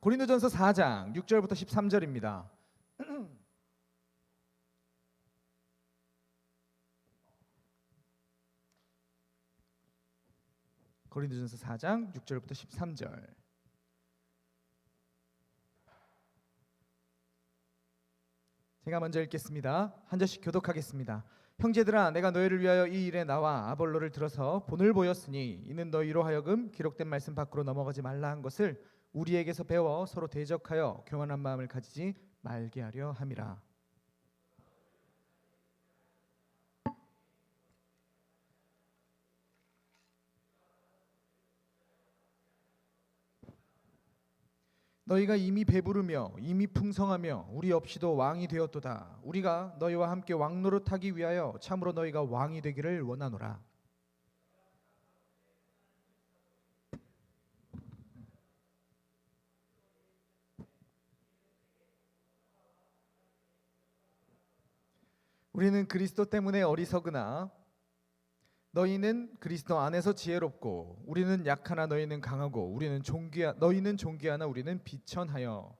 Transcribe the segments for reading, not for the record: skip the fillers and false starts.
고린도전서 4장 6절부터 13절입니다. 고린도전서 4장 6절부터 13절. 제가 먼저 읽겠습니다. 한 절씩 교독하겠습니다. 형제들아, 내가 너희를 위하여 이 일에 나와 아볼로를 들어서 본을 보였으니 이는 너희로 하여금 기록된 말씀 밖으로 넘어가지 말라 한 것을 우리에게서 배워 서로 대적하여 교만한 마음을 가지지 말게 하려 함이라. 너희가 이미 배부르며 이미 풍성하며 우리 없이도 왕이 되었도다. 우리가 너희와 함께 왕노릇하기 위하여 참으로 너희가 왕이 되기를 원하노라. 우리는 그리스도 때문에 어리석으나 너희는 그리스도 안에서 지혜롭고 우리는 약하나 너희는 강하고 너희는 존귀하나 우리는 비천하여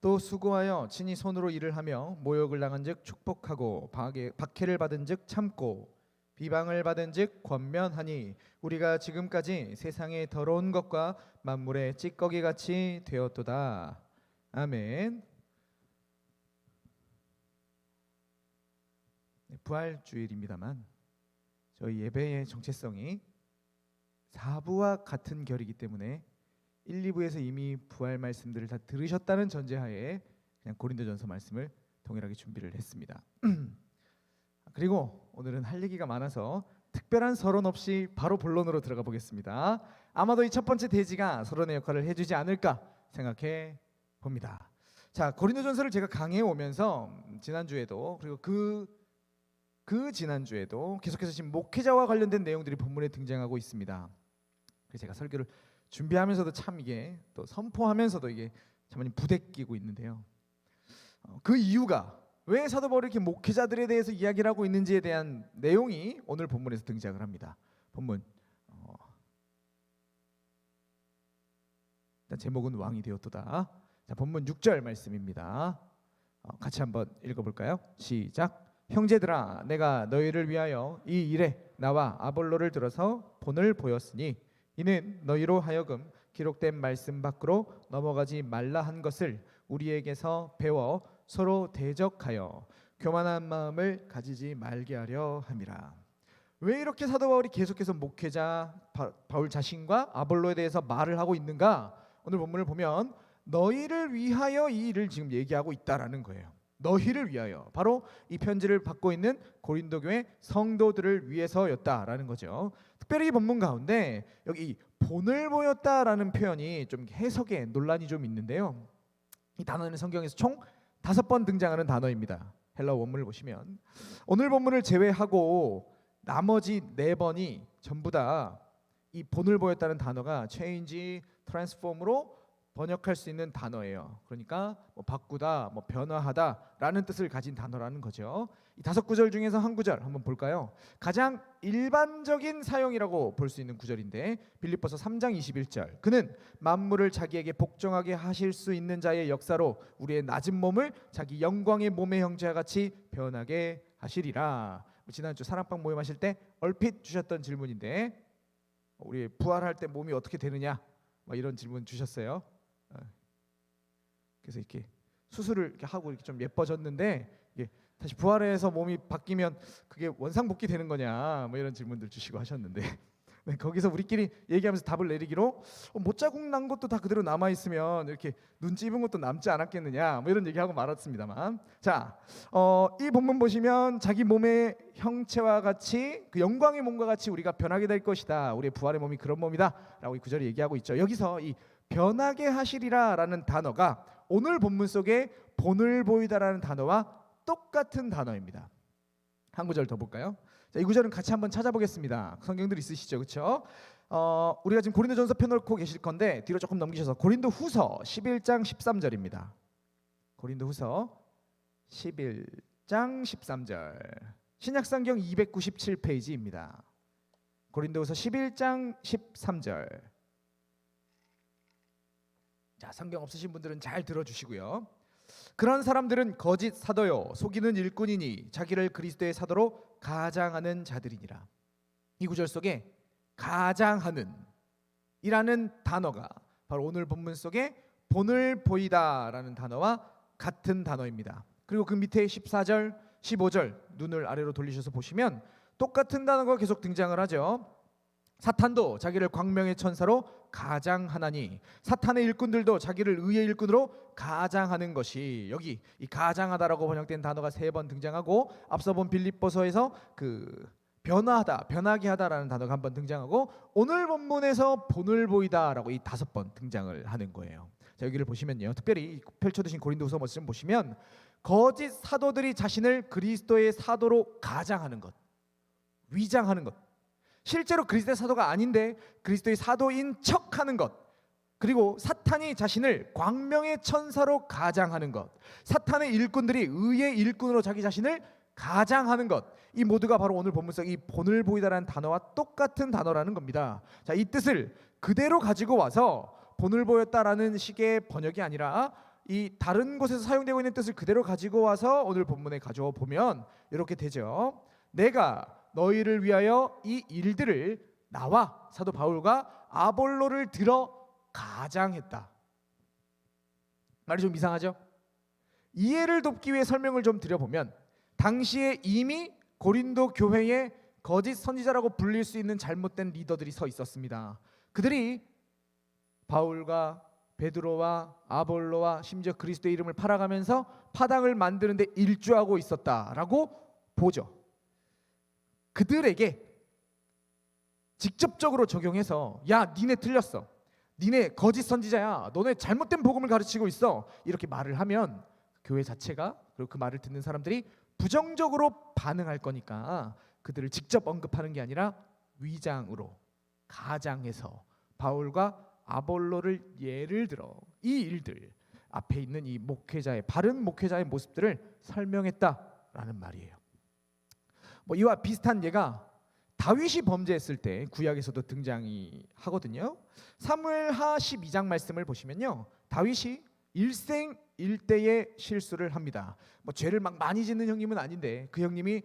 또 수고하여 친히 손으로 일을 하며 모욕을 당한즉 축복하고 박해를 받은즉 참고 비방을 받은즉 권면하니 우리가 지금까지 세상의 더러운 것과 만물의 찌꺼기 같이 되었도다. 아멘. 부활주일입니다만 저희 예배의 정체성이 4부와 같은 결이기 때문에 1, 2부에서 이미 부활 말씀들을 다 들으셨다는 전제하에 그냥 고린도전서 말씀을 동일하게 준비를 했습니다. 그리고 오늘은 할 얘기가 많아서 특별한 서론 없이 바로 본론으로 들어가 보겠습니다. 아마도 이 첫 번째 대지가 서론의 역할을 해주지 않을까 생각해 봅니다. 자, 고린도전서를 제가 강의해 오면서 지난주에도 그리고 그 지난주에도 계속해서 지금 목회자와 관련된 내용들이 본문에 등장하고 있습니다. 그래서 제가 설교를 준비하면서도 참 이게 또 선포하면서도 이게 참 많이 부대끼고 있는데요. 그 이유가 왜 사도 바울이 이렇게 목회자들에 대해서 이야기를 하고 있는지에 대한 내용이 오늘 본문에서 등장을 합니다. 본문 일단 제목은 왕이 되었도다. 자, 본문 6절 말씀입니다. 같이 한번 읽어볼까요? 시작. 형제들아, 내가 너희를 위하여 이 일에 나와 아볼로를 들어서 본을 보였으니 이는 너희로 하여금 기록된 말씀 밖으로 넘어가지 말라 한 것을 우리에게서 배워 서로 대적하여 교만한 마음을 가지지 말게 하려 함이라. 왜 이렇게 사도 바울이 계속해서 목회자 바울 자신과 아볼로에 대해서 말을 하고 있는가? 오늘 본문을 보면 너희를 위하여 이 일을 지금 얘기하고 있다라는 거예요. 너희를 위하여, 바로 이 편지를 받고 있는 고린도 교회 성도들을 위해서였다라는 거죠. 특별히 이 본문 가운데 여기 본을 보였다라는 표현이 좀 해석에 논란이 좀 있는데요. 이 단어는 성경에서 총 5번 등장하는 단어입니다. 헬라어 원문을 보시면 오늘 본문을 제외하고 나머지 4번이 전부 다 이 본을 보였다는 단어가 change, transform으로 번역할 수 있는 단어예요. 그러니까 뭐 바꾸다, 뭐 변화하다라는 뜻을 가진 단어라는 거죠. 이 5구절 중에서 한 구절 한번 볼까요? 가장 일반적인 사용이라고 볼 수 있는 구절인데 빌립보서 3장 21절. 그는 만물을 자기에게 복종하게 하실 수 있는 자의 역사로 우리의 낮은 몸을 자기 영광의 몸의 형제와 같이 변하게 하시리라. 지난주 사랑방 모임하실 때 얼핏 주셨던 질문인데 우리 부활할 때 몸이 어떻게 되느냐, 이런 질문 주셨어요. 그래서 이렇게 수술을 이렇게 하고 이렇게 좀 예뻐졌는데 이게 다시 부활해서 몸이 바뀌면 그게 원상복귀 되는 거냐, 이런 질문들 주시고 하셨는데 네, 거기서 우리끼리 얘기하면서 답을 내리기로 못자국 난 것도 다 그대로 남아 있으면 이렇게 눈 찝은 것도 남지 않았겠느냐, 이런 얘기하고 말았습니다만, 자, 이 본문 보시면 자기 몸의 형체와 같이 그 영광의 몸과 같이 우리가 변하게 될 것이다. 우리의 부활의 몸이 그런 몸이다라고 이 구절이 얘기하고 있죠. 여기서 이 변하게 하시리라라는 단어가 오늘 본문 속에 본을 보이다라는 단어와 똑같은 단어입니다. 한 구절 더 볼까요? 자, 이 구절은 같이 한번 찾아보겠습니다. 성경들 있으시죠, 그렇죠? 우리가 지금 고린도전서 펴놓고 계실 건데 뒤로 조금 넘기셔서 고린도후서 11장 13절입니다. 고린도후서 11장 13절. 신약성경 297페이지입니다. 고린도후서 11장 13절. 자, 성경 없으신 분들은 잘 들어주시고요. 그런 사람들은 거짓 사도요 속이는 일꾼이니 자기를 그리스도의 사도로 가장하는 자들이니라. 이 구절 속에 가장하는 이라는 단어가 바로 오늘 본문 속에 본을 보이다라는 단어와 같은 단어입니다. 그리고 그 밑에 14절, 15절 눈을 아래로 돌리셔서 보시면 똑같은 단어가 계속 등장을 하죠. 사탄도 자기를 광명의 천사로 가장하나니 사탄의 일꾼들도 자기를 의의 일꾼으로 가장하는 것이, 여기 이 가장하다라고 번역된 단어가 3번 등장하고 앞서 본 빌립보서에서 그 변화하다, 변하게 하다라는 단어가 한 번 등장하고 오늘 본문에서 본을 보이다라고 이 5번 등장을 하는 거예요. 자, 여기를 보시면요, 특별히 펼쳐두신 고린도후서 말씀 보시면 거짓 사도들이 자신을 그리스도의 사도로 가장하는 것, 위장하는 것, 실제로 그리스도의 사도가 아닌데 그리스도의 사도인 척하는 것, 그리고 사탄이 자신을 광명의 천사로 가장하는 것, 사탄의 일꾼들이 의의 일꾼으로 자기 자신을 가장하는 것, 이 모두가 바로 오늘 본문 속 이 본을 보이다라는 단어와 똑같은 단어라는 겁니다. 자, 이 뜻을 그대로 가지고 와서 본을 보였다라는 식의 번역이 아니라 이 다른 곳에서 사용되고 있는 뜻을 그대로 가지고 와서 오늘 본문에 가져와 보면 이렇게 되죠. 내가 너희를 위하여 이 일들을 나와 사도 바울과 아볼로를 들어 가장했다. 말이 좀 이상하죠? 이해를 돕기 위해 설명을 좀 드려보면 당시에 이미 고린도 교회에 거짓 선지자라고 불릴 수 있는 잘못된 리더들이 서 있었습니다. 그들이 바울과 베드로와 아볼로와 심지어 그리스도의 이름을 팔아가면서 파당을 만드는데 일조하고 있었다라고 보죠. 그들에게 직접적으로 적용해서 야, 니네 틀렸어, 니네 거짓 선지자야, 너네 잘못된 복음을 가르치고 있어, 이렇게 말을 하면 교회 자체가, 그리고 그 말을 듣는 사람들이 부정적으로 반응할 거니까 그들을 직접 언급하는 게 아니라 위장으로 가장해서 바울과 아볼로를 예를 들어 이 일들 앞에 있는 이 목회자의, 바른 목회자의 모습들을 설명했다라는 말이에요. 뭐 이와 비슷한 예가 다윗이 범죄했을 때 구약에서도 등장이 하거든요. 사무엘하 12장 말씀을 보시면요, 다윗이 일생일대의 실수를 합니다. 뭐 죄를 막 많이 짓는 형님은 아닌데 그 형님이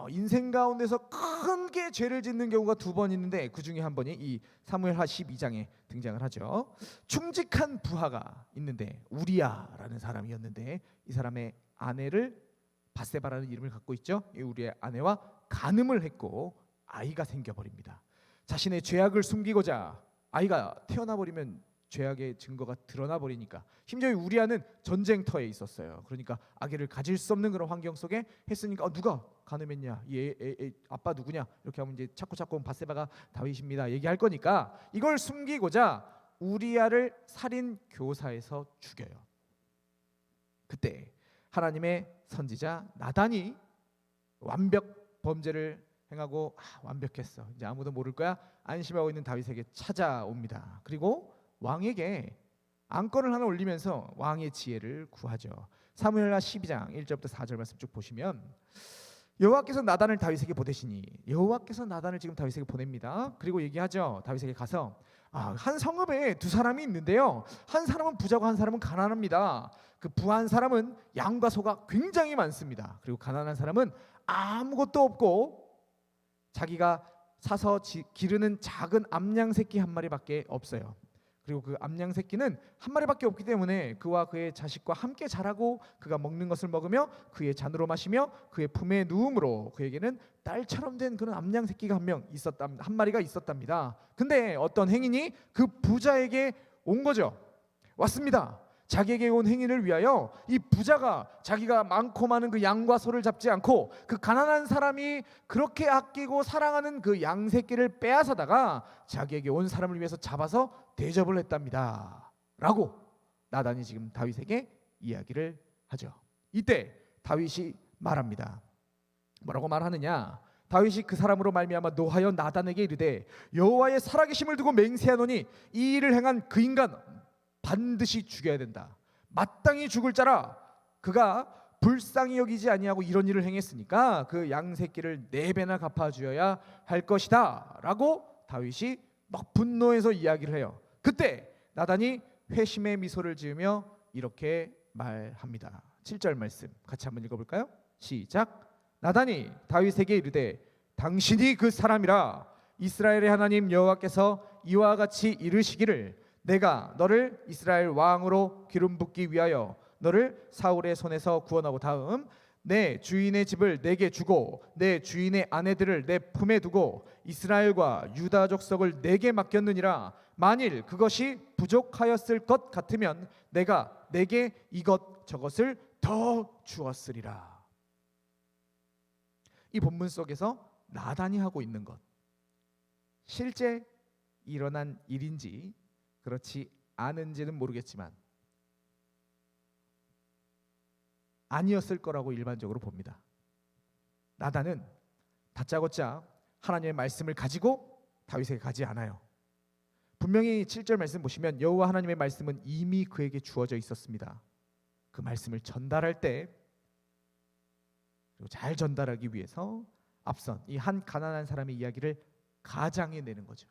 인생 가운데서 크게 죄를 짓는 경우가 2번 있는데 그 중에 한 번이 이 사무엘하 12장에 등장을 하죠. 충직한 부하가 있는데 우리야라는 사람이었는데 이 사람의 아내를 바세바라는 이름을 갖고 있죠. 이 우리의 아내와 간음을 했고 아이가 생겨버립니다. 자신의 죄악을 숨기고자 아이가 태어나 버리면 죄악의 증거가 드러나 버리니까, 심지어 우리아는 전쟁터에 있었어요. 그러니까 아기를 가질 수 없는 그런 환경 속에 했으니까 누가 간음했냐, 얘 아빠 누구냐, 이렇게 하면 이제 자꾸 바세바가 다윗입니다 얘기할 거니까 이걸 숨기고자 우리아를 살인 교사에서 죽여요. 그때 하나님의 선지자 나단이 완벽 범죄를 행하고 완벽했어, 이제 아무도 모를 거야 안심하고 있는 다윗에게 찾아옵니다. 그리고 왕에게 안건을 하나 올리면서 왕의 지혜를 구하죠. 사무엘하 12장 1절부터 4절 말씀 쭉 보시면 여호와께서 나단을 다윗에게 보내시니, 여호와께서 나단을 지금 다윗에게 보냅니다. 그리고 얘기하죠. 다윗에게 가서 한 성읍에 2사람이 있는데요, 한 사람은 부자고 한 사람은 가난합니다. 그 부한 사람은 양과 소가 굉장히 많습니다. 그리고 가난한 사람은 아무것도 없고 자기가 사서 기르는 작은 암양 새끼 1마리밖에 없어요. 그리고 그 암양 새끼는 1마리밖에 없기 때문에 그와 그의 자식과 함께 자라고 그가 먹는 것을 먹으며 그의 잔으로 마시며 그의 품에 누움으로 그에게는 딸처럼 된 그런 암양 새끼가 한 마리가 있었답니다. 근데 어떤 행인이 그 부자에게 온 거죠. 왔습니다. 자기에게 온 행인을 위하여 이 부자가 자기가 많고 많은 그 양과 소를 잡지 않고 그 가난한 사람이 그렇게 아끼고 사랑하는 그 양 새끼를 빼앗아다가 자기에게 온 사람을 위해서 잡아서 대접을 했답니다 라고 나단이 지금 다윗에게 이야기를 하죠. 이때 다윗이 말합니다. 뭐라고 말하느냐, 다윗이 그 사람으로 말미암아 노하여 나단에게 이르되 여호와의 살아계심을 두고 맹세하노니 이 일을 행한 그 인간 반드시 죽여야 된다. 마땅히 죽을 자라. 그가 불쌍히 여기지 아니하고 이런 일을 행했으니까 그 양 새끼를 4배나 갚아주어야 할 것이다 라고 다윗이 막 분노해서 이야기를 해요. 그때 나단이 회심의 미소를 지으며 이렇게 말합니다. 7절 말씀 같이 한번 읽어볼까요? 시작. 나단이 다윗에게 이르되 당신이 그 사람이라. 이스라엘의 하나님 여호와께서 이와 같이 이르시기를 내가 너를 이스라엘 왕으로 기름 붓기 위하여 너를 사울의 손에서 구원하고 다음 내 주인의 집을 내게 주고 내 주인의 아내들을 내 품에 두고 이스라엘과 유다 족속을 내게 맡겼느니라. 만일 그것이 부족하였을 것 같으면 내가 내게 이것 저것을 더 주었으리라. 이 본문 속에서 나단이 하고 있는 것, 실제 일어난 일인지 그렇지 않은지는 모르겠지만 아니었을 거라고 일반적으로 봅니다. 나단은 다짜고짜 하나님의 말씀을 가지고 다윗에게 가지 않아요. 분명히 7절 말씀 보시면 여호와 하나님의 말씀은 이미 그에게 주어져 있었습니다. 그 말씀을 전달할 때 그리고 잘 전달하기 위해서 앞선 이 한 가난한 사람의 이야기를 가장해 내는 거죠.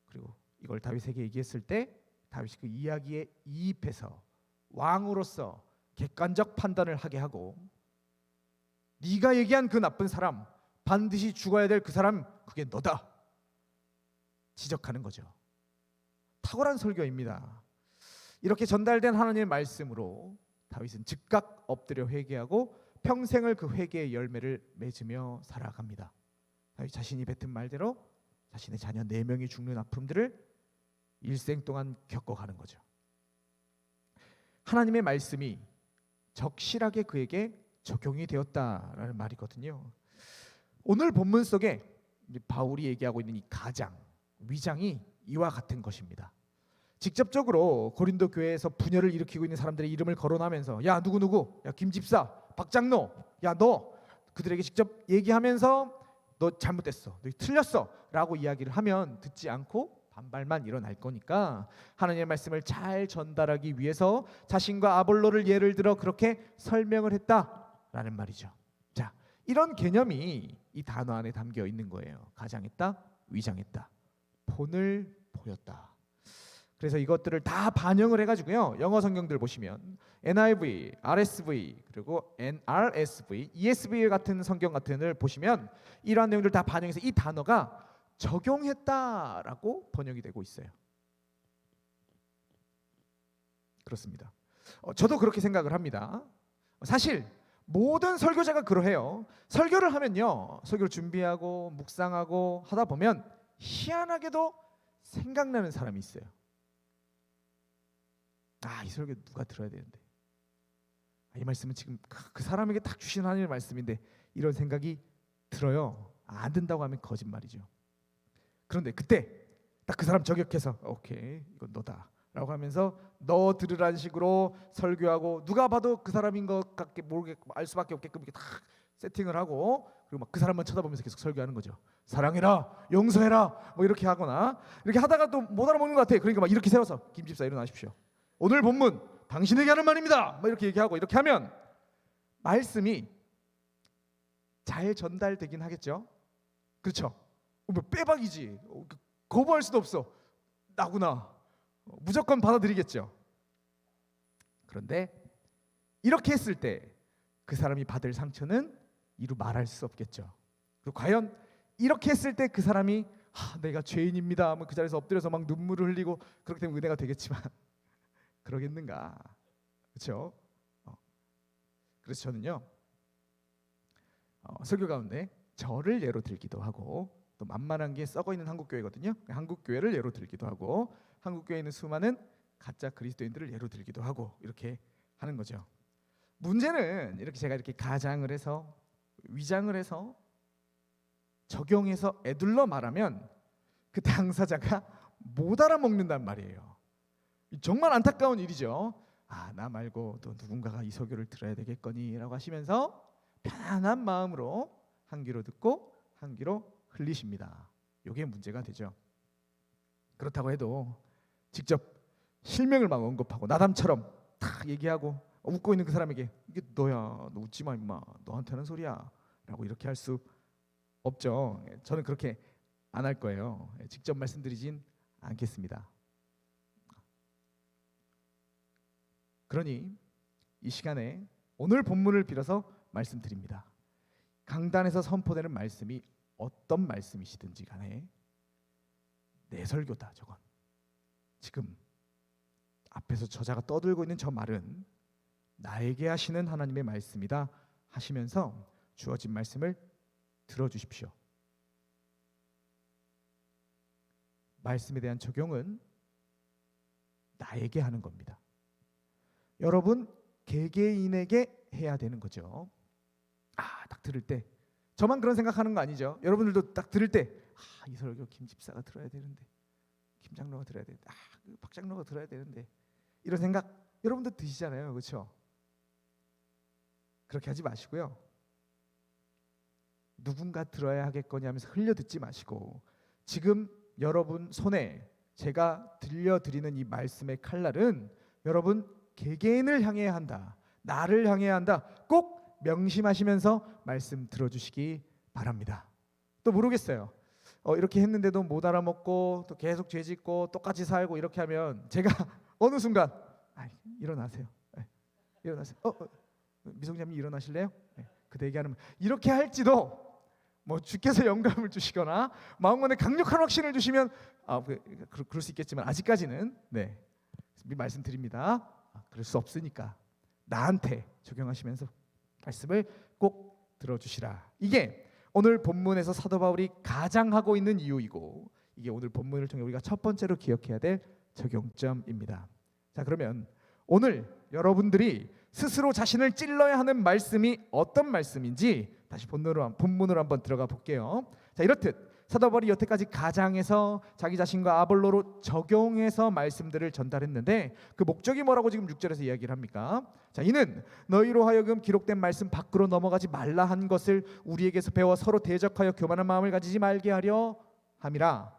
그리고 이걸 다윗에게 얘기했을 때 다윗이 그 이야기에 이입해서 왕으로서 객관적 판단을 하게 하고 네가 얘기한 그 나쁜 사람, 반드시 죽어야 될 그 사람, 그게 너다 지적하는 거죠. 탁월한 설교입니다. 이렇게 전달된 하나님의 말씀으로 다윗은 즉각 엎드려 회개하고 평생을 그 회개의 열매를 맺으며 살아갑니다. 다윗 자신이 뱉은 말대로 자신의 자녀 4명이 죽는 아픔들을 일생 동안 겪어가는 거죠. 하나님의 말씀이 적실하게 그에게 적용이 되었다라는 말이거든요. 오늘 본문 속에 바울이 얘기하고 있는 이 가장, 위장이 이와 같은 것입니다. 직접적으로 고린도 교회에서 분열을 일으키고 있는 사람들의 이름을 거론하면서 야 누구누구, 야 김집사, 박장로, 야 너, 그들에게 직접 얘기하면서 너 잘못됐어, 너 틀렸어 라고 이야기를 하면 듣지 않고 반발만 일어날 거니까 하나님의 말씀을 잘 전달하기 위해서 자신과 아볼로를 예를 들어 그렇게 설명을 했다라는 말이죠. 자, 이런 개념이 이 단어 안에 담겨 있는 거예요. 가장했다, 위장했다, 본을 보였다. 그래서 이것들을 다 반영을 해가지고요, 영어 성경들 보시면 NIV, RSV, 그리고 NRSV, ESV 같은 성경 같은 걸 보시면 이러한 내용들 다 반영해서 이 단어가 적용했다라고 번역이 되고 있어요. 그렇습니다. 저도 그렇게 생각을 합니다. 사실 모든 설교자가 그러해요. 설교를 하면요, 설교를 준비하고 묵상하고 하다 보면 희한하게도 생각나는 사람이 있어요. 아, 이 설교 누가 들어야 되는데, 이 말씀은 지금 그 사람에게 딱 주신 하나님의 말씀인데 이런 생각이 들어요. 안 된다고 하면 거짓말이죠. 그런데 그때 딱 그 사람 저격해서 오케이 이건 너다 라고 하면서 너 들으라는 식으로 설교하고 누가 봐도 그 사람인 것 같게 모르겠고 알 수밖에 없게끔 이렇게 딱 세팅을 하고 그리고 막 그 사람만 쳐다보면서 계속 설교하는 거죠. 사랑해라, 용서해라 뭐 이렇게 하거나 이렇게 하다가 또 못 알아먹는 것 같아. 그러니까 막 이렇게 세워서 김집사 일어나십시오. 오늘 본문 당신에게 하는 말입니다. 막 이렇게 얘기하고 이렇게 하면 말씀이 잘 전달되긴 하겠죠. 그렇죠? 뭐 빼박이지. 거부할 수도 없어. 나구나. 무조건 받아들이겠죠. 그런데 이렇게 했을 때 그 사람이 받을 상처는 이루 말할 수 없겠죠. 그리고 과연 이렇게 했을 때 그 사람이 내가 죄인입니다. 그 자리에서 엎드려서 막 눈물을 흘리고 그렇게 되면 은혜가 되겠지만 그러겠는가? 그렇죠? 그래서 저는요 설교 가운데 저를 예로 들기도 하고 또 만만한 게 썩어 있는 한국 교회거든요. 한국 교회를 예로 들기도 하고 한국 교회에 있는 수많은 가짜 그리스도인들을 예로 들기도 하고 이렇게 하는 거죠. 문제는 이렇게 제가 이렇게 가장을 해서 위장을 해서 적용해서 애둘러 말하면 그 당사자가 못 알아먹는단 말이에요. 정말 안타까운 일이죠. 나 말고 또 누군가가 이 설교를 들어야 되겠거니라고 하시면서 편안한 마음으로 한 귀로 듣고 한 귀로 흘리십니다. 이게 문제가 되죠. 그렇다고 해도 직접 실명을 막 언급하고 나담처럼 탁 얘기하고 웃고 있는 그 사람에게 이게 너야, 너 웃지 마 임마, 너한테 하는 소리야 라고 이렇게 할 수 없죠. 저는 그렇게 안 할 거예요. 직접 말씀드리진 않겠습니다. 그러니 이 시간에 오늘 본문을 빌어서 말씀드립니다. 강단에서 선포되는 말씀이 어떤 말씀이시든지 간에 내 설교다 저건, 지금 앞에서 저자가 떠들고 있는 저 말은 나에게 하시는 하나님의 말씀이다 하시면서 주어진 말씀을 들어주십시오. 말씀에 대한 적용은 나에게 하는 겁니다. 여러분 개개인에게 해야 되는 거죠. 딱 들을 때 저만 그런 생각하는 거 아니죠? 여러분들도 딱 들을 때 이 설교 김 집사가 들어야 되는데, 김 장로가 들어야 되는데, 박 장로가 들어야 되는데, 이런 생각 여러분도 드시잖아요, 그렇죠? 그렇게 하지 마시고요. 누군가 들어야 하겠거니 하면서 흘려 듣지 마시고, 지금 여러분 손에 제가 들려드리는 이 말씀의 칼날은 여러분 개개인을 향해야 한다, 나를 향해야 한다, 꼭 명심하시면서 말씀 들어주시기 바랍니다. 또 모르겠어요. 이렇게 했는데도 못 알아먹고 또 계속 죄짓고 똑같이 살고 이렇게 하면 제가 어느 순간 일어나세요. 일어나세요. 미성자님 일어나실래요? 그때 얘기하는 이렇게 할지도 뭐 주께서 영감을 주시거나 마음만에 강력한 확신을 주시면 그럴 수 있겠지만 아직까지는 말씀드립니다. 그럴 수 없으니까 나한테 적용하시면서 말씀을 꼭 들어주시라. 이게 오늘 본문에서 사도 바울이 가장 하고 있는 이유이고, 이게 오늘 본문을 통해 우리가 첫 번째로 기억해야 될 적용점입니다. 자, 그러면 오늘 여러분들이 스스로 자신을 찔러야 하는 말씀이 어떤 말씀인지 다시 본문으로 한번 들어가 볼게요. 자, 이렇듯 사도 바울이 여태까지 가장해서 자기 자신과 아볼로로 적용해서 말씀들을 전달했는데 그 목적이 뭐라고 지금 6절에서 이야기를 합니까? 자, 이는 너희로 하여금 기록된 말씀 밖으로 넘어가지 말라 한 것을 우리에게서 배워 서로 대적하여 교만한 마음을 가지지 말게 하려 함이라.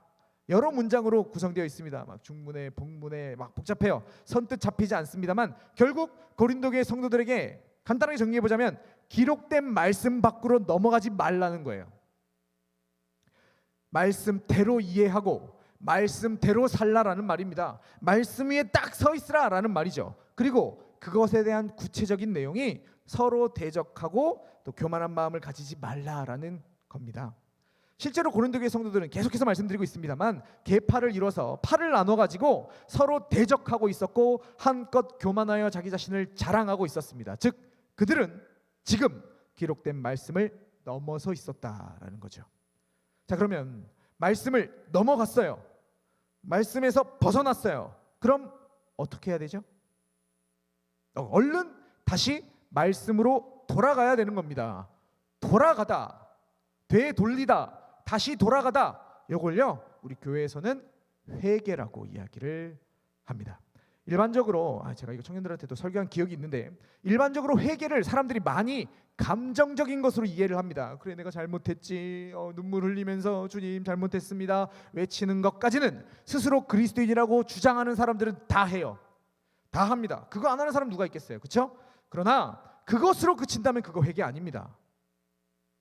여러 문장으로 구성되어 있습니다. 막 중문에 복문에 막 복잡해요. 선뜻 잡히지 않습니다만 결국 고린도 교회 성도들에게 간단하게 정리해 보자면 기록된 말씀 밖으로 넘어가지 말라는 거예요. 말씀대로 이해하고 말씀대로 살라라는 말입니다. 말씀 위에 딱 서 있으라라는 말이죠. 그리고 그것에 대한 구체적인 내용이 서로 대적하고 또 교만한 마음을 가지지 말라라는 겁니다. 실제로 고린도 교회 성도들은 계속해서 말씀드리고 있습니다만 계파를 이뤄서 팔을 나눠가지고 서로 대적하고 있었고 한껏 교만하여 자기 자신을 자랑하고 있었습니다. 즉 그들은 지금 기록된 말씀을 넘어서 있었다라는 거죠. 자, 그러면 말씀을 넘어갔어요. 말씀에서 벗어났어요. 그럼 어떻게 해야 되죠? 얼른 다시 말씀으로 돌아가야 되는 겁니다. 돌아가다, 되돌리다, 다시 돌아가다, 이걸요 우리 교회에서는 회개라고 이야기를 합니다. 일반적으로 제가 이거 청년들한테도 설교한 기억이 있는데 일반적으로 회개를 사람들이 많이 감정적인 것으로 이해를 합니다. 그래 내가 잘못했지, 눈물 흘리면서 주님 잘못했습니다 외치는 것까지는 스스로 그리스도인이라고 주장하는 사람들은 다 해요. 다 합니다. 그거 안 하는 사람 누가 있겠어요, 그렇죠? 그러나 그것으로 그친다면 그거 회개 아닙니다.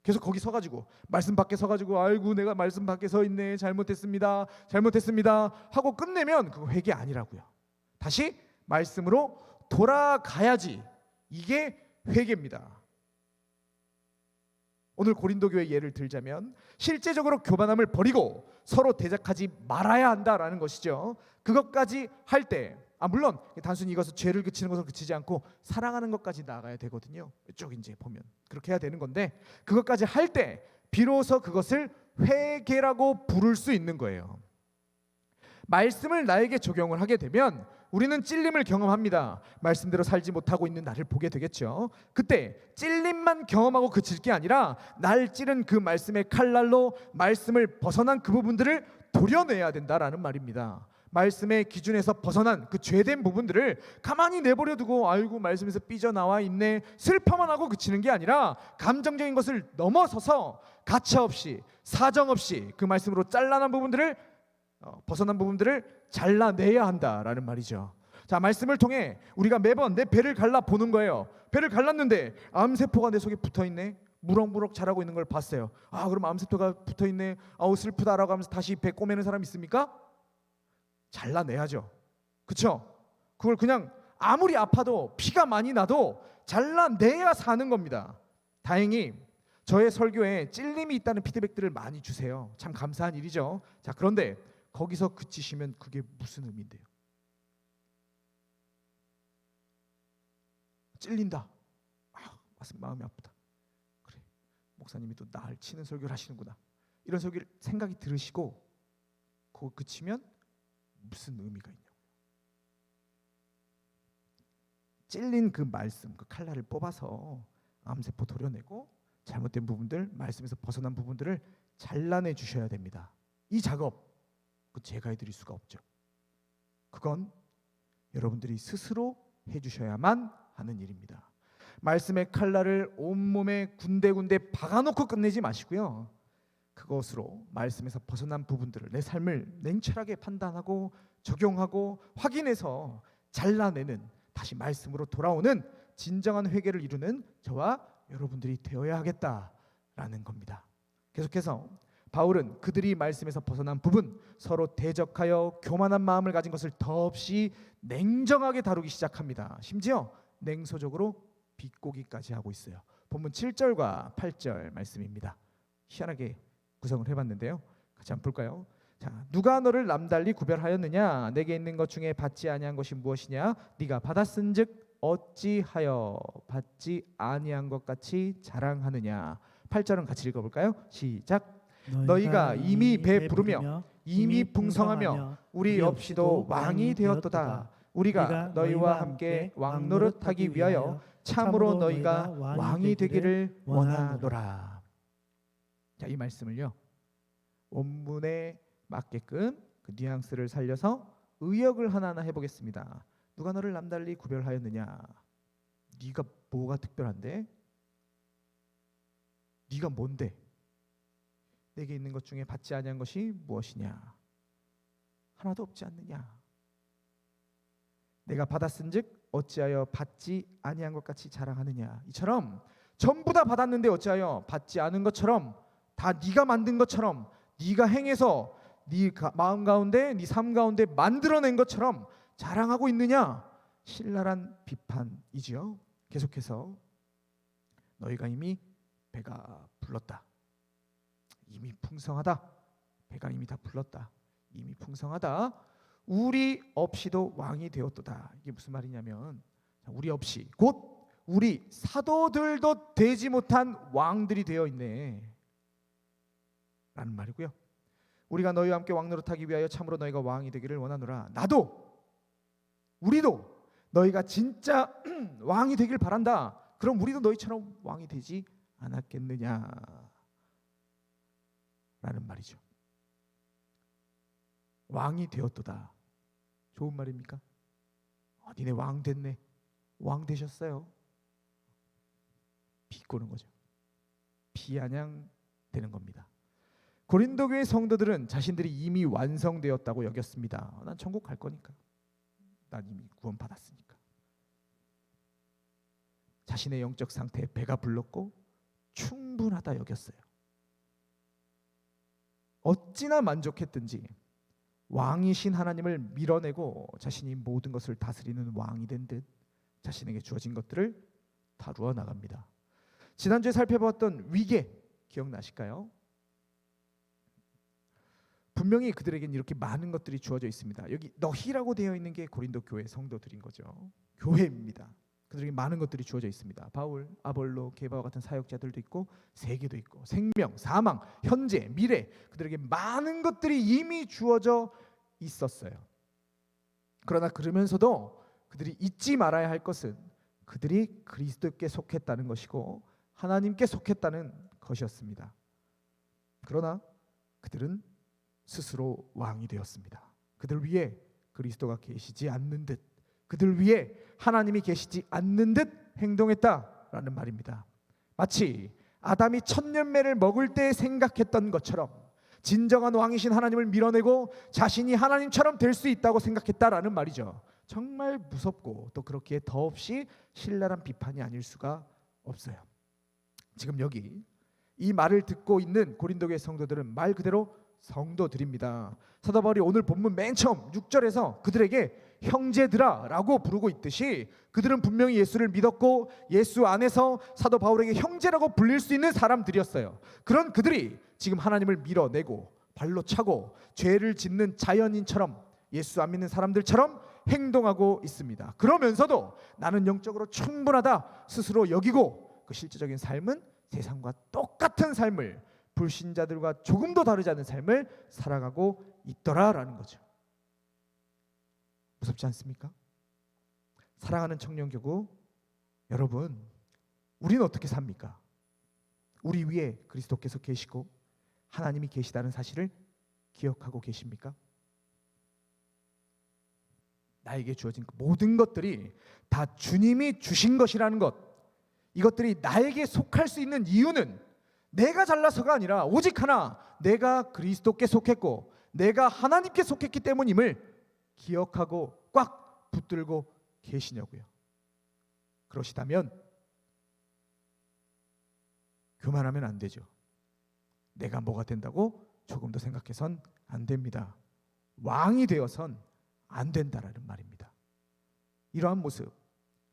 계속 거기 서가지고 말씀 밖에 서가지고 아이고 내가 말씀 밖에 서 있네, 잘못했습니다 하고 끝내면 그거 회개 아니라고요. 다시 말씀으로 돌아가야지, 이게 회개입니다. 오늘 고린도 교회 예를 들자면 실제적으로 교만함을 버리고 서로 대적하지 말아야 한다라는 것이죠. 그것까지 할 때 물론 단순히 이것을 죄를 그치는 것으로 그치지 않고 사랑하는 것까지 나아가야 되거든요. 쭉 이제 보면 그렇게 해야 되는 건데 그것까지 할 때 비로소 그것을 회개라고 부를 수 있는 거예요. 말씀을 나에게 적용을 하게 되면 우리는 찔림을 경험합니다. 말씀대로 살지 못하고 있는 나를 보게 되겠죠. 그때 찔림만 경험하고 그칠 게 아니라 날 찌른 그 말씀의 칼날로 말씀을 벗어난 그 부분들을 도려내야 된다라는 말입니다. 말씀의 기준에서 벗어난 그 죄된 부분들을 가만히 내버려 두고 아이고 말씀에서 삐져나와 있네 슬퍼만 하고 그치는 게 아니라 감정적인 것을 넘어서서 가차없이 사정없이 그 말씀으로 잘라난 부분들을 벗어난 부분들을 잘라내야 한다라는 말이죠. 자, 말씀을 통해 우리가 매번 내 배를 갈라 보는 거예요. 배를 갈랐는데 암세포가 내 속에 붙어있네. 무럭무럭 자라고 있는 걸 봤어요. 아, 그럼 암세포가 붙어있네. 아우 슬프다라고 하면서 다시 배 꼬매는 사람 있습니까? 잘라내야죠. 그렇죠? 그걸 그냥 아무리 아파도 피가 많이 나도 잘라내야 사는 겁니다. 다행히 저의 설교에 찔림이 있다는 피드백들을 많이 주세요. 참 감사한 일이죠. 자, 그런데 거기서 그치시면 그게 무슨 의미인데요? 찔린다. 아, 마음이 아프다. 그래, 목사님이 또 나를 치는 설교를 하시는구나. 이런 설교를 생각이 들으시고 그거 그치면 무슨 의미가 있냐고. 찔린 그 말씀, 그 칼날을 뽑아서 암세포 도려내고 잘못된 부분들, 말씀에서 벗어난 부분들을 잘라내 주셔야 됩니다. 이 작업 그 제가 해드릴 수가 없죠. 그건 여러분들이 스스로 해주셔야만 하는 일입니다. 말씀의 칼날을 온몸에 군데군데 박아놓고 끝내지 마시고요. 그것으로 말씀에서 벗어난 부분들을 내 삶을 냉철하게 판단하고 적용하고 확인해서 잘라내는, 다시 말씀으로 돌아오는 진정한 회개를 이루는 저와 여러분들이 되어야 하겠다라는 겁니다. 계속해서 바울은 그들이 말씀에서 벗어난 부분, 서로 대적하여 교만한 마음을 가진 것을 더없이 냉정하게 다루기 시작합니다. 심지어 냉소적으로 비꼬기까지 하고 있어요. 본문 7절과 8절 말씀입니다. 희한하게 구성을 해봤는데요. 같이 한번 볼까요? 자, 누가 너를 남달리 구별하였느냐? 내게 있는 것 중에 받지 아니한 것이 무엇이냐? 네가 받았은즉 어찌하여 받지 아니한 것 같이 자랑하느냐? 8절은 같이 읽어볼까요? 시작. 너희가 이미 배부르며 이미 풍성하며 우리 없이도 왕이 되었도다. 우리가 너희와 함께 왕노릇하기 위하여 참으로 너희가 왕이 되기를 원하노라. 자, 이 말씀을요, 원문에 맞게끔 그 뉘앙스를 살려서 의역을 하나하나 해보겠습니다. 누가 너를 남달리 구별하였느냐? 네가 뭐가 특별한데? 네가 뭔데? 내게 있는 것 중에 받지 아니한 것이 무엇이냐? 하나도 없지 않느냐? 내가 받았은즉 어찌하여 받지 아니한 것 같이 자랑하느냐? 이처럼 전부 다 받았는데 어찌하여 받지 않은 것처럼, 다 네가 만든 것처럼, 네가 행해서 네 마음 가운데, 네 삶 가운데 만들어낸 것처럼 자랑하고 있느냐? 신랄한 비판이지요. 계속해서 너희가 이미 배가 불렀다. 이미 풍성하다. 배가 이미 다 불렀다. 이미 풍성하다. 우리 없이도 왕이 되었도다. 이게 무슨 말이냐면, 우리 없이, 곧 우리 사도들도 되지 못한 왕들이 되어 있네 라는 말이고요. 우리가 너희와 함께 왕노릇하기 위하여 참으로 너희가 왕이 되기를 원하노라. 나도, 우리도 너희가 진짜 왕이 되길 바란다. 그럼 우리도 너희처럼 왕이 되지 않았겠느냐 라는 말이죠. 왕이 되었도다. 좋은 말입니까? 니네 왕 됐네. 왕 되셨어요. 비꼬는 거죠. 비아냥되는 겁니다. 고린도 교회 성도들은 자신들이 이미 완성되었다고 여겼습니다. 난 천국 갈 거니까. 난 이미 구원 받았으니까. 자신의 영적 상태에 배가 불렀고 충분하다 여겼어요. 어찌나 만족했든지 왕이신 하나님을 밀어내고 자신이 모든 것을 다스리는 왕이 된 듯 자신에게 주어진 것들을 다루어 나갑니다. 지난주에 살펴봤던 위계 기억나실까요? 분명히 그들에겐 이렇게 많은 것들이 주어져 있습니다. 여기 너희라고 되어 있는 게 고린도 교회 성도들인 거죠. 교회입니다. 그들에게 많은 것들이 주어져 있습니다. 바울, 아볼로, 게바와 같은 사역자들도 있고 세계도 있고 생명, 사망, 현재, 미래, 그들에게 많은 것들이 이미 주어져 있었어요. 그러나 그러면서도 그들이 잊지 말아야 할 것은 그들이 그리스도께 속했다는 것이고 하나님께 속했다는 것이었습니다. 그러나 그들은 스스로 왕이 되었습니다. 그들 위에 그리스도가 계시지 않는 듯, 그들 위에 하나님이 계시지 않는 듯 행동했다라는 말입니다. 마치 아담이 첫 열매를 먹을 때 생각했던 것처럼 진정한 왕이신 하나님을 밀어내고 자신이 하나님처럼 될 수 있다고 생각했다라는 말이죠. 정말 무섭고 또 그렇기에 더없이 신랄한 비판이 아닐 수가 없어요. 지금 여기 이 말을 듣고 있는 고린도 교회 성도들은 말 그대로 성도들입니다. 사도 바울이 오늘 본문 맨 처음 6절에서 그들에게 형제들아라고 부르고 있듯이 그들은 분명히 예수를 믿었고 예수 안에서 사도 바울에게 형제라고 불릴 수 있는 사람들이었어요. 그런 그들이 지금 하나님을 밀어내고 발로 차고 죄를 짓는 자연인처럼 예수 안 믿는 사람들처럼 행동하고 있습니다. 그러면서도 나는 영적으로 충분하다 스스로 여기고 그 실제적인 삶은 세상과 똑같은 삶을, 불신자들과 조금도 다르지 않은 삶을 살아가고 있더라라는 거죠. 무섭지 않습니까? 사랑하는 청년교구 여러분, 우리는 어떻게 삽니까? 우리 위에 그리스도께서 계시고 하나님이 계시다는 사실을 기억하고 계십니까? 나에게 주어진 모든 것들이 다 주님이 주신 것이라는 것, 이것들이 나에게 속할 수 있는 이유는 내가 잘나서가 아니라 오직 하나, 내가 그리스도께 속했고 내가 하나님께 속했기 때문임을 기억하고 꽉 붙들고 계시냐고요. 그러시다면 교만하면 안 되죠. 내가 뭐가 된다고 조금도 생각해선 안 됩니다. 왕이 되어선 안 된다라는 말입니다. 이러한 모습,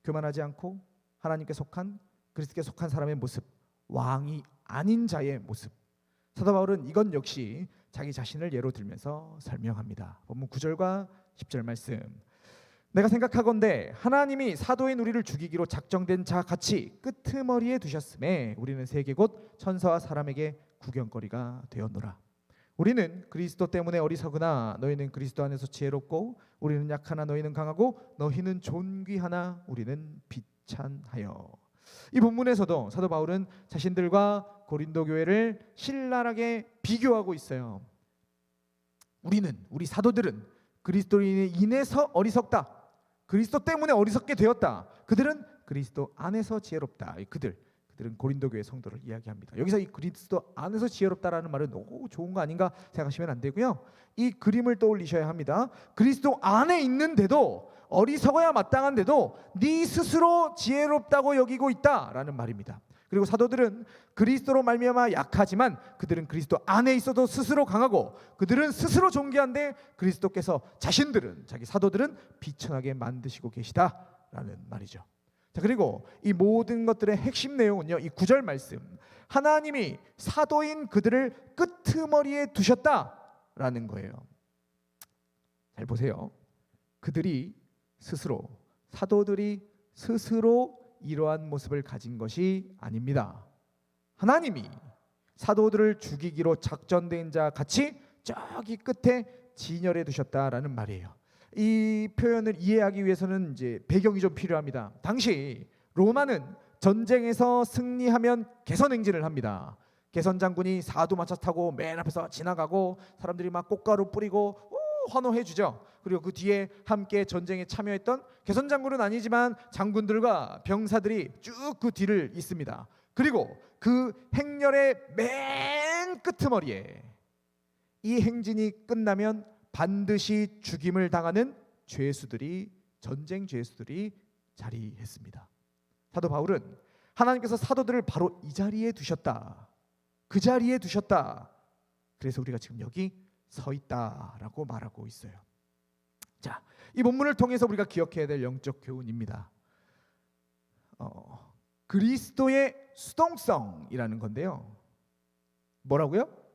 교만하지 않고 하나님께 속한, 그리스도께 속한 사람의 모습, 왕이 아닌 자의 모습, 사도 바울은 이건 역시 자기 자신을 예로 들면서 설명합니다. 본문 9절과 10절 말씀, 내가 생각하건대 하나님이 사도인 우리를 죽이기로 작정된 자 같이 끄트머리에 두셨음에 우리는 세계 곧 천사와 사람에게 구경거리가 되었노라. 우리는 그리스도 때문에 어리석으나 너희는 그리스도 안에서 지혜롭고 우리는 약하나 너희는 강하고 너희는 존귀하나 우리는 비찬하여. 이 본문에서도 사도 바울은 자신들과 고린도 교회를 신랄하게 비교하고 있어요. 우리 사도들은 그리스도인에 인해서 어리석다, 그리스도 때문에 어리석게 되었다. 그들은 그리스도 안에서 지혜롭다. 그들은 고린도 교회 성도를 이야기합니다. 여기서 이 그리스도 안에서 지혜롭다라는 말은 너무 좋은 거 아닌가 생각하시면 안 되고요. 이 그림을 떠올리셔야 합니다. 그리스도 안에 있는데도, 어리석어야 마땅한데도 네 스스로 지혜롭다고 여기고 있다라는 말입니다. 그리고 사도들은 그리스도로 말미암아 약하지만 그들은 그리스도 안에 있어도 스스로 강하고, 그들은 스스로 존귀한데 그리스도께서 자기 사도들은 비천하게 만드시고 계시다라는 말이죠. 자, 그리고 이 모든 것들의 핵심 내용은요, 이 9절 말씀, 하나님이 사도인 그들을 끄트머리에 두셨다라는 거예요. 잘 보세요. 사도들이 스스로 이러한 모습을 가진 것이 아닙니다. 하나님이 사도들을 죽이기로 작정된 자 같이 저기 끝에 진열해 두셨다라는 말이에요. 이 표현을 이해하기 위해서는 이제 배경이 좀 필요합니다. 당시 로마는 전쟁에서 승리하면 개선행진을 합니다. 개선 장군이 사두마차 타고 맨 앞에서 지나가고 사람들이 막 꽃가루 뿌리고 환호해 주죠. 그리고 그 뒤에 함께 전쟁에 참여했던 개선 장군은 아니지만 장군들과 병사들이 쭉 그 뒤를 잇습니다. 그리고 그 행렬의 맨 끄트머리에 이 행진이 끝나면 반드시 죽임을 당하는 전쟁 죄수들이 자리했습니다. 사도 바울은 하나님께서 사도들을 바로 이 자리에 두셨다, 그 자리에 두셨다, 그래서 우리가 지금 여기 서 있다라고 말하고 있어요. 자, 이 본문을 통해서 우리가 기억해야 될 영적 교훈입니다. 그리스도의 수동성이라는 건데요. 뭐라고요?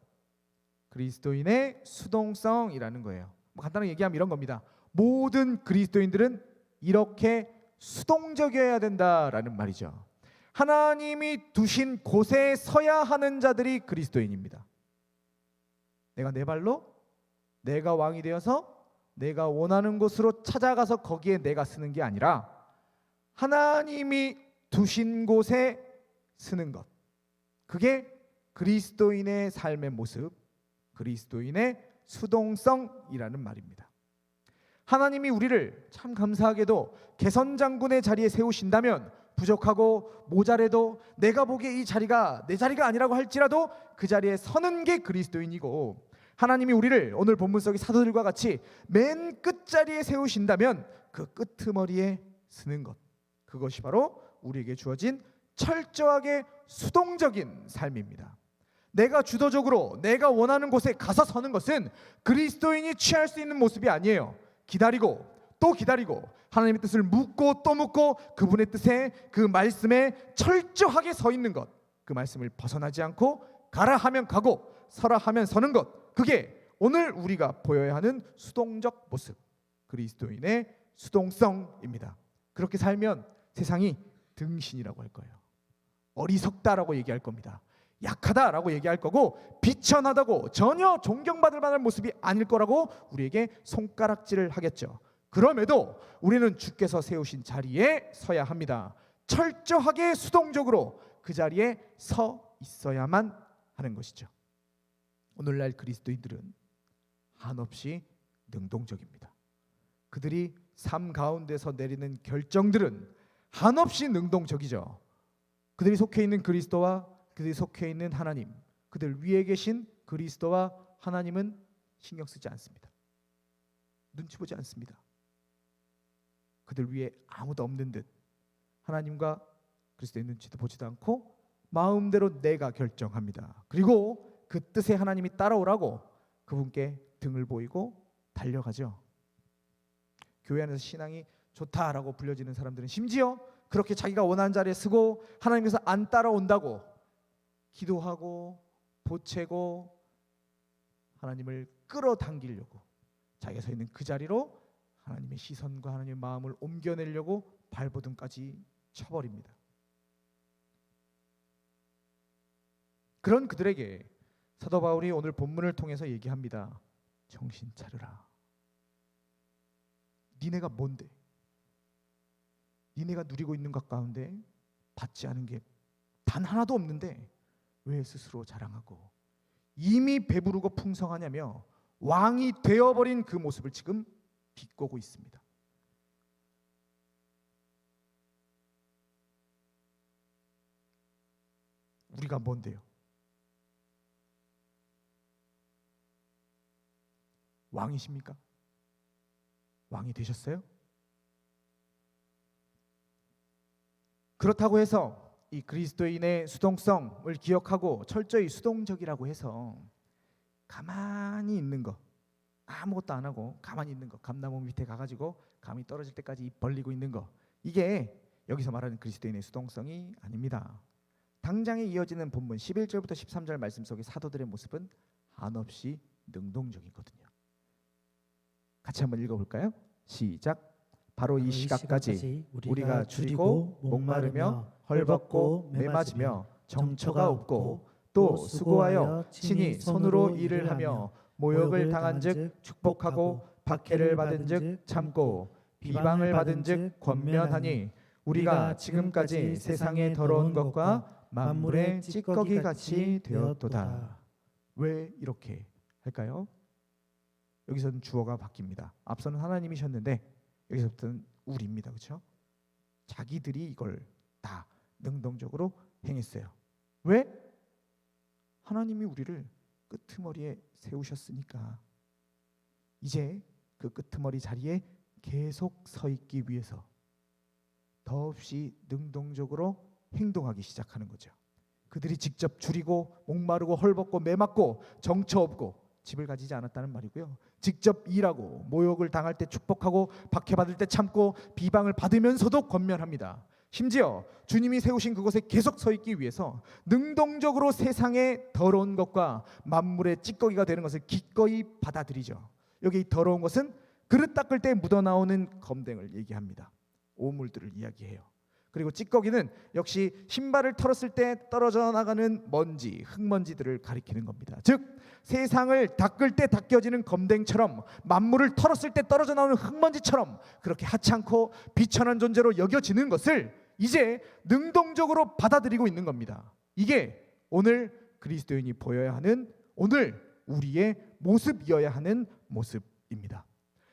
그리스도인의 수동성이라는 거예요. 간단하게 얘기하면 이런 겁니다. 모든 그리스도인들은 이렇게 수동적이어야 된다라는 말이죠. 하나님이 두신 곳에 서야 하는 자들이 그리스도인입니다. 내가 내 발로 내가 왕이 되어서 내가 원하는 곳으로 찾아가서 거기에 내가 서는 게 아니라 하나님이 두신 곳에 서는 것, 그게 그리스도인의 삶의 모습, 그리스도인의 수동성이라는 말입니다. 하나님이 우리를 참 감사하게도 개선장군의 자리에 세우신다면 부족하고 모자래도 내가 보기에 이 자리가 내 자리가 아니라고 할지라도 그 자리에 서는 게 그리스도인이고, 하나님이 우리를 오늘 본문 속의 사도들과 같이 맨 끝자리에 세우신다면 그 끄트머리에 서는 것, 그것이 바로 우리에게 주어진 철저하게 수동적인 삶입니다. 내가 주도적으로 내가 원하는 곳에 가서 서는 것은 그리스도인이 취할 수 있는 모습이 아니에요. 기다리고 또 기다리고 하나님의 뜻을 묻고 또 묻고 그분의 뜻에, 그 말씀에 철저하게 서 있는 것, 그 말씀을 벗어나지 않고 가라 하면 가고 서라 하면 서는 것, 그게 오늘 우리가 보여야 하는 수동적 모습, 그리스도인의 수동성입니다. 그렇게 살면 세상이 등신이라고 할 거예요. 어리석다라고 얘기할 겁니다. 약하다라고 얘기할 거고, 비천하다고, 전혀 존경받을 만한 모습이 아닐 거라고 우리에게 손가락질을 하겠죠. 그럼에도 우리는 주께서 세우신 자리에 서야 합니다. 철저하게 수동적으로 그 자리에 서 있어야만 하는 것이죠. 오늘날 그리스도인들은 한없이 능동적입니다. 그들이 삶 가운데서 내리는 결정들은 한없이 능동적이죠. 그들이 속해 있는 그리스도와 그들이 속해 있는 하나님, 그들 위에 계신 그리스도와 하나님은 신경 쓰지 않습니다. 눈치 보지 않습니다. 그들 위에 아무도 없는 듯 하나님과 그리스도의 눈치도 보지도 않고 마음대로 내가 결정합니다. 그리고 그 뜻에 하나님이 따라오라고 그분께 등을 보이고 달려가죠. 교회 안에서 신앙이 좋다라고 불려지는 사람들은 심지어 그렇게 자기가 원하는 자리에 서고 하나님께서 안 따라온다고 기도하고 보채고 하나님을 끌어당기려고 자기가 서 있는 그 자리로 하나님의 시선과 하나님의 마음을 옮겨내려고 발버둥까지 쳐버립니다. 그런 그들에게 사도 바울이 오늘 본문을 통해서 얘기합니다. 정신 차려라. 니네가 뭔데? 니네가 누리고 있는 것 가운데 받지 않은 게 단 하나도 없는데 왜 스스로 자랑하고 이미 배부르고 풍성하냐며 왕이 되어버린 그 모습을 지금 비꼬고 있습니다. 우리가 뭔데요? 왕이십니까? 왕이 되셨어요? 그렇다고 해서 이 그리스도인의 수동성을 기억하고 철저히 수동적이라고 해서 가만히 있는 거, 아무것도 안 하고 가만히 있는 거, 감나무 밑에 가가지고 감이 떨어질 때까지 입 벌리고 있는 거, 이게 여기서 말하는 그리스도인의 수동성이 아닙니다. 당장에 이어지는 본문 11절부터 13절 말씀 속의 사도들의 모습은 한없이 능동적이거든요. 같이 한번 읽어볼까요? 시작. 바로 이 시각까지 우리가 줄이고 목마르며 헐벗고 메맞으며 정처가 없고 또 수고하여 친히 손으로 일을 하며 모욕을 당한즉 축복하고 박해를 받은즉 참고 비방을 받은즉 권면하니 우리가 지금까지 세상의 더러운 것과 만물의 찌꺼기 같이 되었도다. 왜 이렇게 할까요? 여기서는 주어가 바뀝니다. 앞서는 하나님이셨는데 여기서부터는 우리입니다. 그렇죠? 자기들이 이걸 다 능동적으로 행했어요. 왜? 하나님이 우리를 끄트머리에 세우셨으니까 이제 그 끄트머리 자리에 계속 서 있기 위해서 더없이 능동적으로 행동하기 시작하는 거죠. 그들이 직접 줄이고 목마르고 헐벗고 메맞고 정처 없고 집을 가지지 않았다는 말이고요. 직접 일하고 모욕을 당할 때 축복하고 박해받을 때 참고 비방을 받으면서도 권면합니다. 심지어 주님이 세우신 그곳에 계속 서 있기 위해서 능동적으로 세상의 더러운 것과 만물의 찌꺼기가 되는 것을 기꺼이 받아들이죠. 여기 더러운 것은 그릇 닦을 때 묻어나오는 검댕을 얘기합니다. 오물들을 이야기해요. 그리고 찌꺼기는 역시 신발을 털었을 때 떨어져 나가는 먼지, 흙먼지들을 가리키는 겁니다. 즉 세상을 닦을 때 닦여지는 검댕처럼 만물을 털었을 때 떨어져 나오는 흙먼지처럼 그렇게 하찮고 비천한 존재로 여겨지는 것을 이제 능동적으로 받아들이고 있는 겁니다. 이게 오늘 그리스도인이 보여야 하는, 오늘 우리의 모습이어야 하는 모습입니다.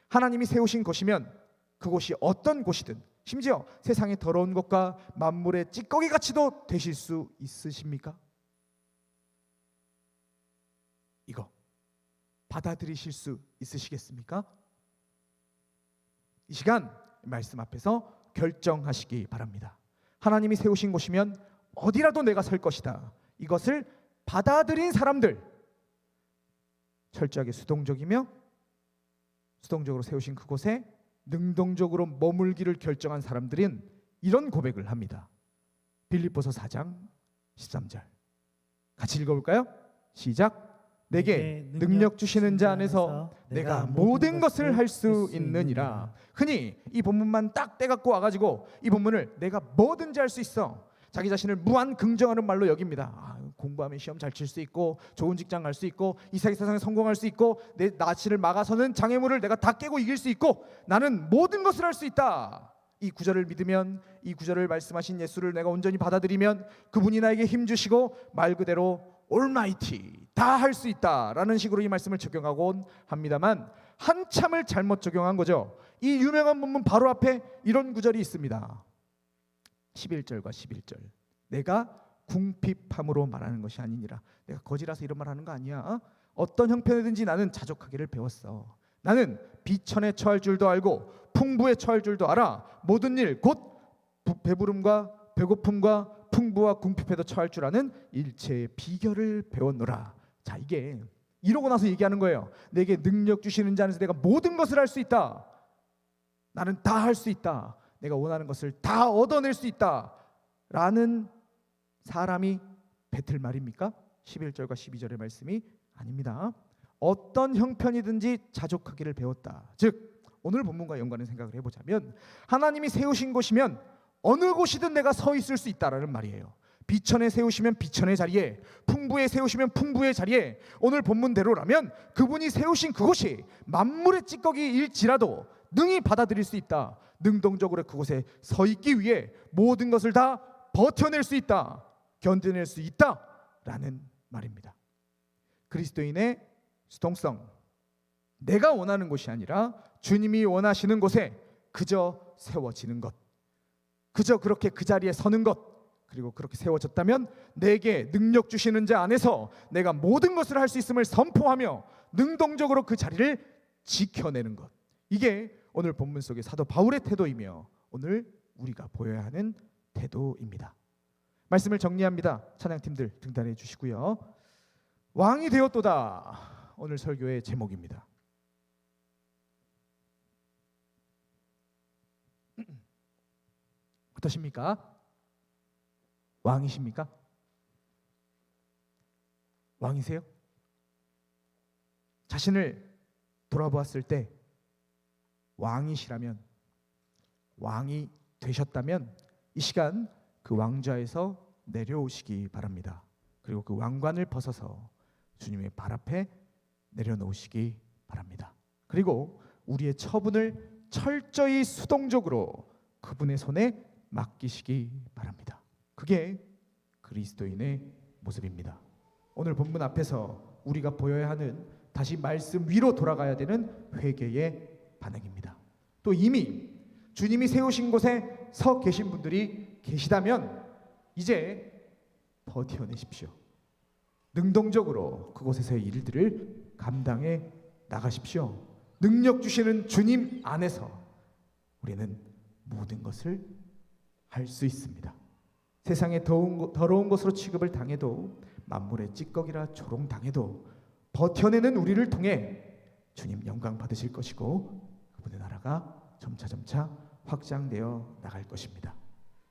하나님이 세우신 곳이면 그곳이 어떤 곳이든, 심지어 세상의 더러운 것과 만물의 찌꺼기 같이도 되실 수 있으십니까? 이거 받아들이실 수 있으시겠습니까? 이 시간 말씀 앞에서 결정하시기 바랍니다. 하나님이 세우신 곳이면 어디라도 내가 설 것이다. 이것을 받아들인 사람들, 철저하게 수동적으로 세우신 그곳에 능동적으로 머물기를 결정한 사람들은 이런 고백을 합니다. 빌립보서 4장 13절 같이 읽어볼까요? 시작. 내게 능력 주시는 자 안에서 내가 모든 것을 할 수 있느니라. 흔히 이 본문만 딱 떼갖고 와가지고 이 본문을 내가 뭐든지 할 수 있어, 자기 자신을 무한 긍정하는 말로 여깁니다. 공부하면 시험 잘 칠 수 있고 좋은 직장 갈 수 있고 이 세상에 성공할 수 있고 내 나치를 막아서는 장애물을 내가 다 깨고 이길 수 있고 나는 모든 것을 할 수 있다. 이 구절을 믿으면, 이 구절을 말씀하신 예수를 내가 온전히 받아들이면 그분이 나에게 힘 주시고 말 그대로 올마이티, 다 할 수 있다라는 식으로 이 말씀을 적용하곤 합니다만 한참을 잘못 적용한 거죠. 이 유명한 본문 바로 앞에 이런 구절이 있습니다. 11절과 11절. 내가 궁핍함으로 말하는 것이 아니니라. 내가 거지라서 이런 말 하는 거 아니야. 어떤 형편이든지 나는 자족하기를 배웠어. 나는 비천에 처할 줄도 알고 풍부에 처할 줄도 알아. 모든 일 곧 배부름과 배고픔과 풍부와 궁핍에도 처할 줄 아는 일체의 비결을 배웠노라. 자, 이게 이러고 나서 얘기하는 거예요. 내게 능력 주시는 자 안에서 내가 모든 것을 할 수 있다. 나는 다 할 수 있다. 내가 원하는 것을 다 얻어낼 수 있다 라는 사람이 뱉을 말입니까? 11절과 12절의 말씀이 아닙니다. 어떤 형편이든지 자족하기를 배웠다. 즉 오늘 본문과 연관된 생각을 해보자면 하나님이 세우신 곳이면 어느 곳이든 내가 서 있을 수 있다라는 말이에요. 비천에 세우시면 비천의 자리에, 풍부에 세우시면 풍부의 자리에, 오늘 본문대로라면 그분이 세우신 그곳이 만물의 찌꺼기일지라도 능히 받아들일 수 있다. 능동적으로 그곳에 서 있기 위해 모든 것을 다 버텨낼 수 있다, 견뎌낼 수 있다라는 말입니다. 그리스도인의 수동성, 내가 원하는 곳이 아니라 주님이 원하시는 곳에 그저 세워지는 것, 그저 그렇게 그 자리에 서는 것, 그리고 그렇게 세워졌다면 내게 능력 주시는 자 안에서 내가 모든 것을 할 수 있음을 선포하며 능동적으로 그 자리를 지켜내는 것, 이게 오늘 본문 속의 사도 바울의 태도이며 오늘 우리가 보여야 하는 태도입니다. 말씀을 정리합니다. 찬양팀들 등단해 주시고요. 왕이 되었도다, 오늘 설교의 제목입니다. 어떠십니까? 왕이십니까? 왕이세요? 자신을 돌아보았을 때 왕이시라면, 왕이 되셨다면 이 시간 그 왕좌에서 내려오시기 바랍니다. 그리고 그 왕관을 벗어서 주님의 발 앞에 내려놓으시기 바랍니다. 그리고 우리의 처분을 철저히 수동적으로 그분의 손에 맡기시기 바랍니다. 그게 그리스도인의 모습입니다. 오늘 본문 앞에서 우리가 보여야 하는, 다시 말씀 위로 돌아가야 되는 회개의 반응입니다. 또 이미 주님이 세우신 곳에 서 계신 분들이 계시다면 이제 버텨내십시오. 능동적으로 그곳에서의 일들을 감당해 나가십시오. 능력 주시는 주님 안에서 우리는 모든 것을 할 수 있습니다. 세상의 더러운 것으로 취급을 당해도, 만물의 찌꺼기라 조롱당해도 버텨내는 우리를 통해 주님 영광 받으실 것이고 그분의 나라가 점차 확장되어 나갈 것입니다.